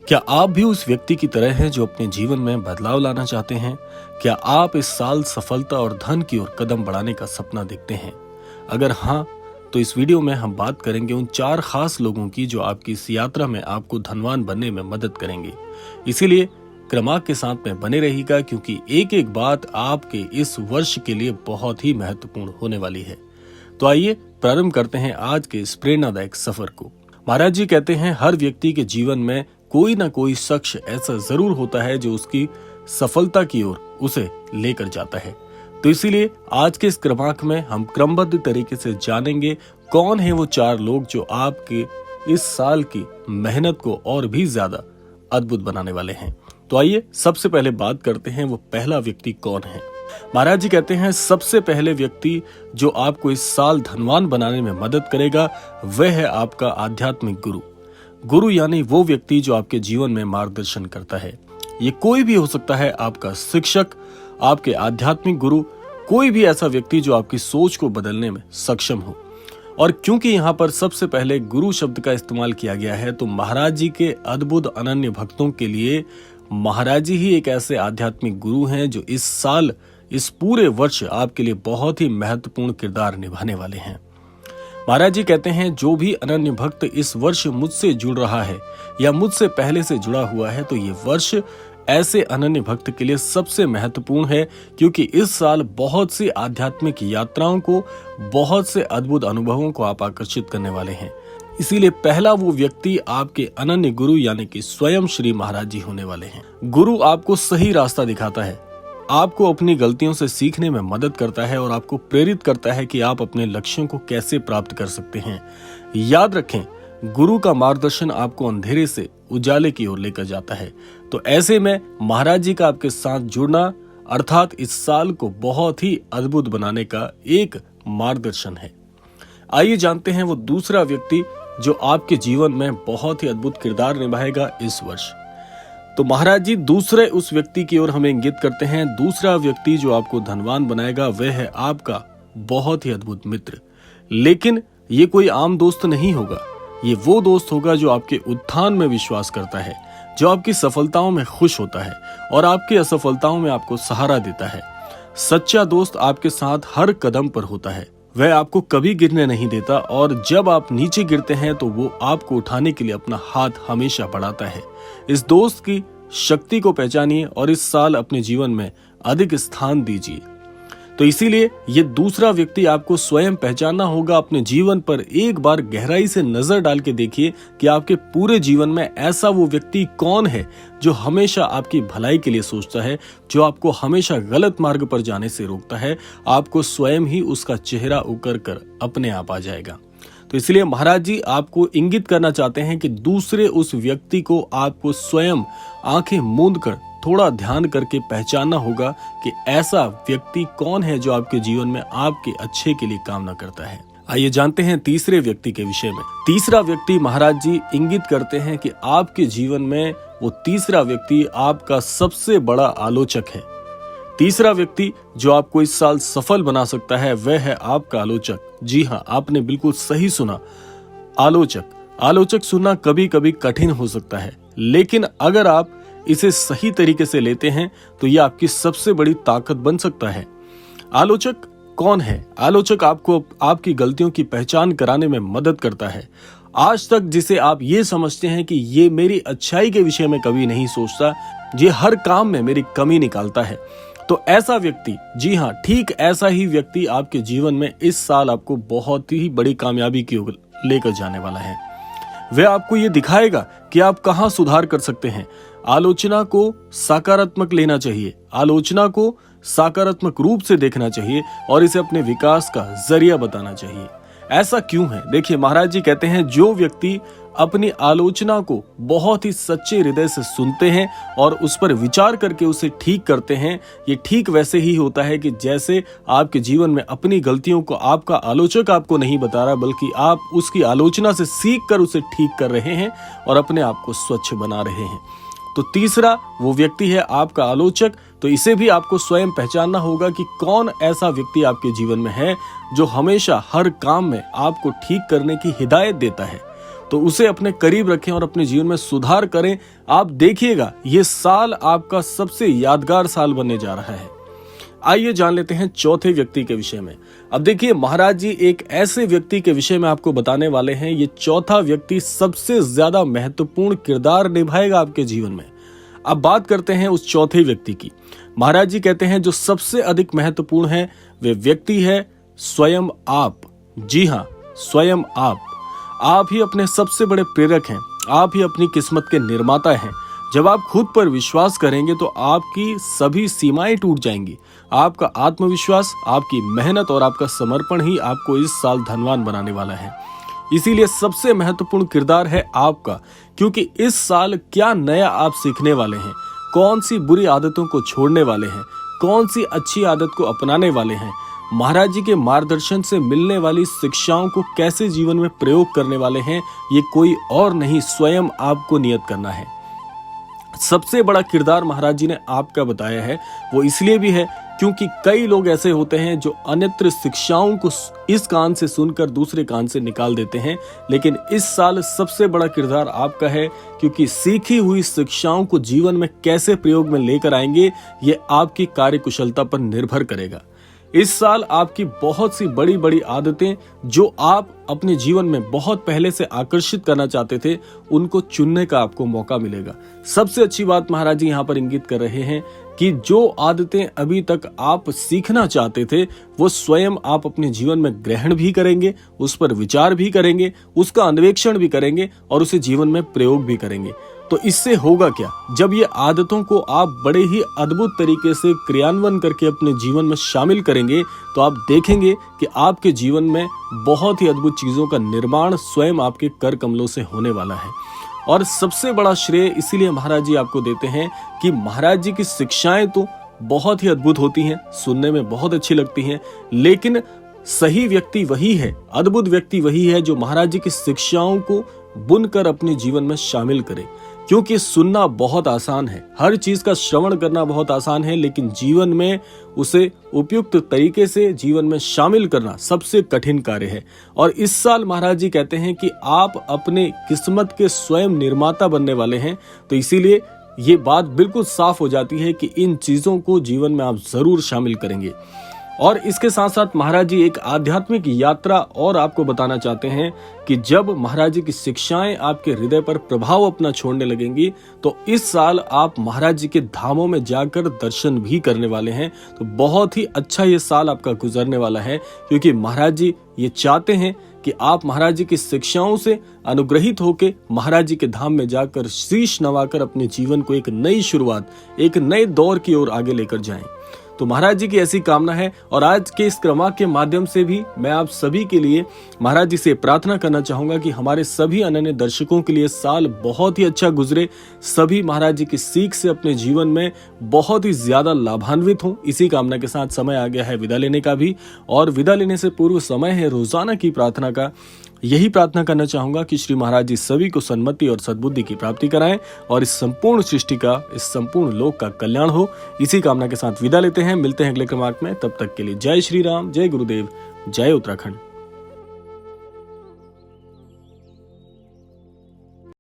क्या आप भी उस व्यक्ति की तरह हैं जो अपने जीवन में बदलाव लाना चाहते हैं? क्या आप इस साल सफलता और धन की ओर कदम बढ़ाने का सपना देखते हैं? अगर हाँ, तो इस वीडियो में हम बात करेंगे उन 4 खास लोगों की जो आपकी इस यात्रा में आपको धनवान बनने में मदद करेंगे। इसीलिए क्रमांक के साथ में बने रहिएगा, क्योंकि एक एक बात आपके इस वर्ष के लिए बहुत ही महत्वपूर्ण होने वाली है। तो आइए प्रारंभ करते हैं आज के इस प्रेरणादायक सफर को। महाराज जी कहते हैं, हर व्यक्ति के जीवन में कोई ना कोई शख्स ऐसा जरूर होता है जो उसकी सफलता की ओर उसे लेकर जाता है। तो इसीलिए आज के इस क्रमांक में हम क्रमबद्ध तरीके से जानेंगे कौन है वो 4 लोग जो आपके इस साल की मेहनत को और भी ज्यादा अद्भुत बनाने वाले हैं। तो आइए सबसे पहले बात करते हैं वो पहला व्यक्ति कौन है। महाराज जी कहते हैं, सबसे पहले व्यक्ति जो आपको इस साल धनवान बनाने में मदद करेगा वह है आपका आध्यात्मिक गुरु। गुरु यानी वो व्यक्ति जो आपके जीवन में मार्गदर्शन करता है। ये कोई भी हो सकता है, आपका शिक्षक, आपके आध्यात्मिक गुरु, कोई भी ऐसा व्यक्ति जो आपकी सोच को बदलने में सक्षम हो। और क्योंकि यहाँ पर सबसे पहले गुरु शब्द का इस्तेमाल किया गया है, तो महाराज जी के अद्भुत अनन्य भक्तों के लिए महाराज जी ही एक ऐसे आध्यात्मिक गुरु हैं जो इस साल, इस पूरे वर्ष आपके लिए बहुत ही महत्वपूर्ण किरदार निभाने वाले हैं। महाराज जी कहते हैं, जो भी अनन्य भक्त इस वर्ष मुझसे जुड़ रहा है या मुझसे पहले से जुड़ा हुआ है, तो ये वर्ष ऐसे अनन्य भक्त के लिए सबसे महत्वपूर्ण है, क्योंकि इस साल बहुत सी आध्यात्मिक यात्राओं को, बहुत से अद्भुत अनुभवों को आप आकर्षित करने वाले हैं। इसीलिए पहला वो व्यक्ति आपके अनन्य गुरु यानी कि स्वयं श्री महाराज जी होने वाले हैं। गुरु आपको सही रास्ता दिखाता है, आपको अपनी गलतियों से सीखने में मदद करता है और आपको प्रेरित करता है कि आप अपने लक्ष्यों को कैसे प्राप्त कर सकते हैं। याद रखें, गुरु का मार्गदर्शन आपको अंधेरे से उजाले की ओर लेकर जाता है। तो ऐसे में महाराज जी का आपके साथ जुड़ना अर्थात इस साल को बहुत ही अद्भुत बनाने का एक मार्गदर्शन है। आइए जानते हैं वो दूसरा व्यक्ति जो आपके जीवन में बहुत ही अद्भुत किरदार निभाएगा इस वर्ष। तो महाराज जी दूसरे उस व्यक्ति की ओर हमें इंगित करते हैं। दूसरा व्यक्ति जो आपको धनवान बनाएगा वह है आपका बहुत ही अद्भुत मित्र। लेकिन ये कोई आम दोस्त नहीं होगा, ये वो दोस्त होगा जो आपके उत्थान में विश्वास करता है, जो आपकी सफलताओं में खुश होता है और आपकी असफलताओं में आपको सहारा देता है। सच्चा दोस्त आपके साथ हर कदम पर होता है, वह आपको कभी गिरने नहीं देता और जब आप नीचे गिरते हैं तो वो आपको उठाने के लिए अपना हाथ हमेशा बढ़ाता है। इस दोस्त की शक्ति को पहचानिए और इस साल अपने जीवन में अधिक स्थान दीजिए। तो इसीलिए ये दूसरा व्यक्ति आपको स्वयं पहचानना होगा। अपने जीवन पर एक बार गहराई से नजर डाल के देखिए कि आपके पूरे जीवन में ऐसा वो व्यक्ति कौन है जो हमेशा आपकी भलाई के लिए सोचता है, जो आपको हमेशा गलत मार्ग पर जाने से रोकता है। आपको स्वयं ही उसका चेहरा उकर कर अपने आप आ जाएगा। तो इसलिए महाराज जी आपको इंगित करना चाहते हैं कि दूसरे उस व्यक्ति को आपको स्वयं आंखें मूंद कर थोड़ा ध्यान करके पहचानना होगा कि ऐसा व्यक्ति कौन है जो आपके जीवन में आपके अच्छे के लिए कामना करता है। आइए जानते हैं तीसरे व्यक्ति के विषय में। तीसरा व्यक्ति महाराज जी इंगित करते हैं कि आपके जीवन में वो तीसरा व्यक्ति आपका सबसे बड़ा आलोचक है। तीसरा व्यक्ति जो आपको इस साल सफल बना सकता है वह है आपका आलोचक। जी हाँ, आपने बिल्कुल सही सुना, आलोचक। आलोचक सुनना कभी कभी कठिन हो सकता है, लेकिन अगर आप इसे सही तरीके से लेते हैं तो यह आपकी सबसे बड़ी ताकत बन सकता है। आलोचक कौन है? आलोचक आपको आपकी गलतियों की पहचान कराने में मदद करता है। आज तक जिसे आप ये समझते हैं कि ये मेरी अच्छाई के विषय में कभी नहीं सोचता, ये हर काम में मेरी कमी निकालता है, तो ऐसा व्यक्ति, जी हाँ, ठीक ऐसा ही व्यक्ति आपके जीवन में इस साल आपको बहुत ही बड़ी कामयाबी की ओर लेकर जाने वाला है। वह आपको ये दिखाएगा कि आप कहाँ सुधार कर सकते हैं। आलोचना को सकारात्मक लेना चाहिए, आलोचना को सकारात्मक रूप से देखना चाहिए और इसे अपने विकास का जरिया बताना चाहिए। ऐसा क्यों है? देखिए, महाराज जी कहते हैं, जो व्यक्ति अपनी आलोचना को बहुत ही सच्चे हृदय से सुनते हैं और उस पर विचार करके उसे ठीक करते हैं, ये ठीक वैसे ही होता है कि जैसे आपके जीवन में अपनी गलतियों को आपका आलोचक आपको नहीं बता रहा, बल्कि आप उसकी आलोचना से सीख कर उसे ठीक कर रहे हैं और अपने आप को स्वच्छ बना रहे हैं। तो तीसरा वो व्यक्ति है आपका आलोचक। तो इसे भी आपको स्वयं पहचानना होगा कि कौन ऐसा व्यक्ति आपके जीवन में है जो हमेशा हर काम में आपको ठीक करने की हिदायत देता है। तो उसे अपने करीब रखें और अपने जीवन में सुधार करें। आप देखिएगा ये साल आपका सबसे यादगार साल बनने जा रहा है। आइए जान लेते हैं चौथे व्यक्ति के विषय में। अब देखिए महाराज जी एक ऐसे व्यक्ति के विषय में आपको बताने वाले हैं। ये चौथा व्यक्ति सबसे ज्यादा महत्वपूर्ण किरदार निभाएगा आपके जीवन में। अब बात करते हैं उस चौथे व्यक्ति की। महाराज जी कहते हैं जो सबसे अधिक महत्वपूर्ण है वे व्यक्ति है स्वयं आप। जी हाँ, स्वयं आप ही अपने सबसे बड़े प्रेरक हैं। आप ही अपनी किस्मत के निर्माता हैं। जब आप खुद पर विश्वास करेंगे तो आपकी सभी सीमाएं टूट जाएंगी। आपका आत्मविश्वास, आपकी मेहनत और आपका समर्पण ही आपको इस साल धनवान बनाने वाला है। इसीलिए सबसे महत्वपूर्ण किरदार है आपका, क्योंकि इस साल क्या नया आप सीखने वाले हैं, कौन सी बुरी आदतों को छोड़ने वाले हैं, कौन सी अच्छी आदत को अपनाने वाले हैं, महाराज जी के मार्गदर्शन से मिलने वाली शिक्षाओं को कैसे जीवन में प्रयोग करने वाले हैं, ये कोई और नहीं स्वयं आपको नियत करना है। सबसे बड़ा किरदार महाराज जी ने आपका बताया है। वो इसलिए भी है क्योंकि कई लोग ऐसे होते हैं जो अन्यत्र शिक्षाओं को इस कान से सुनकर दूसरे कान से निकाल देते हैं, लेकिन इस साल सबसे बड़ा किरदार आपका है, क्योंकि सीखी हुई शिक्षाओं को जीवन में कैसे प्रयोग में लेकर आएंगे ये आपकी कार्यकुशलता पर निर्भर करेगा। इस साल आपकी बहुत सी बड़ी बड़ी आदतें जो आप अपने जीवन में बहुत पहले से आकर्षित करना चाहते थे, उनको चुनने का आपको मौका मिलेगा। सबसे अच्छी बात महाराज जी यहाँ पर इंगित कर रहे हैं कि जो आदतें अभी तक आप सीखना चाहते थे वो स्वयं आप अपने जीवन में ग्रहण भी करेंगे, उस पर विचार भी करेंगे, उसका अन्वेषण भी करेंगे और उसे जीवन में प्रयोग भी करेंगे। तो इससे होगा क्या, जब ये आदतों को आप बड़े ही अद्भुत तरीके से क्रियान्वयन करके अपने जीवन में शामिल करेंगे तो आप देखेंगे कि आपके जीवन में बहुत ही अद्भुत चीजों का निर्माण स्वयं आपके कर कमलों से होने वाला है। और सबसे बड़ा श्रेय इसीलिए महाराज जी आपको देते हैं कि महाराज जी की शिक्षाएं तो बहुत ही अद्भुत होती हैं, सुनने में बहुत अच्छी लगती हैं, लेकिन सही व्यक्ति वही है, अद्भुत व्यक्ति वही है जो महाराज जी की शिक्षाओं को बुनकर अपने जीवन में शामिल करे। क्योंकि सुनना बहुत आसान है, हर चीज का श्रवण करना बहुत आसान है, लेकिन जीवन में उसे उपयुक्त तरीके से जीवन में शामिल करना सबसे कठिन कार्य है। और इस साल महाराज जी कहते हैं कि आप अपने किस्मत के स्वयं निर्माता बनने वाले हैं। तो इसीलिए ये बात बिल्कुल साफ हो जाती है कि इन चीजों को जीवन में आप जरूर शामिल करेंगे। और इसके साथ साथ महाराज जी एक आध्यात्मिक यात्रा और आपको बताना चाहते हैं कि जब महाराज जी की शिक्षाएं आपके हृदय पर प्रभाव अपना छोड़ने लगेंगी तो इस साल आप महाराज जी के धामों में जाकर दर्शन भी करने वाले हैं। तो बहुत ही अच्छा ये साल आपका गुजरने वाला है, क्योंकि महाराज जी ये चाहते हैं कि आप महाराज जी की शिक्षाओं से अनुग्रहित होकर महाराज जी के धाम में जाकर शीश नवाकर अपने जीवन को एक नई शुरुआत, एक नए दौर की ओर आगे लेकर जाएं। तो महाराज जी की ऐसी कामना है। और आज के इस क्रम के माध्यम से भी मैं आप सभी के लिए महाराज जी से प्रार्थना करना चाहूंगा कि हमारे सभी अनन्य दर्शकों के लिए साल बहुत ही अच्छा गुजरे, सभी महाराज जी की सीख से अपने जीवन में बहुत ही ज्यादा लाभान्वित हों। इसी कामना के साथ समय आ गया है विदा लेने का भी, और विदा लेने से पूर्व समय है रोजाना की प्रार्थना का। यही प्रार्थना करना चाहूंगा कि श्री महाराज जी सभी को सन्मति और सद्बुद्धि की प्राप्ति कराएं और इस संपूर्ण सृष्टि का, इस संपूर्ण लोक का कल्याण हो। इसी कामना के साथ विदा लेते हैं, मिलते हैं अगले क्रमांक में। तब तक के लिए जय श्री राम, जय गुरुदेव, जय उत्तराखंड।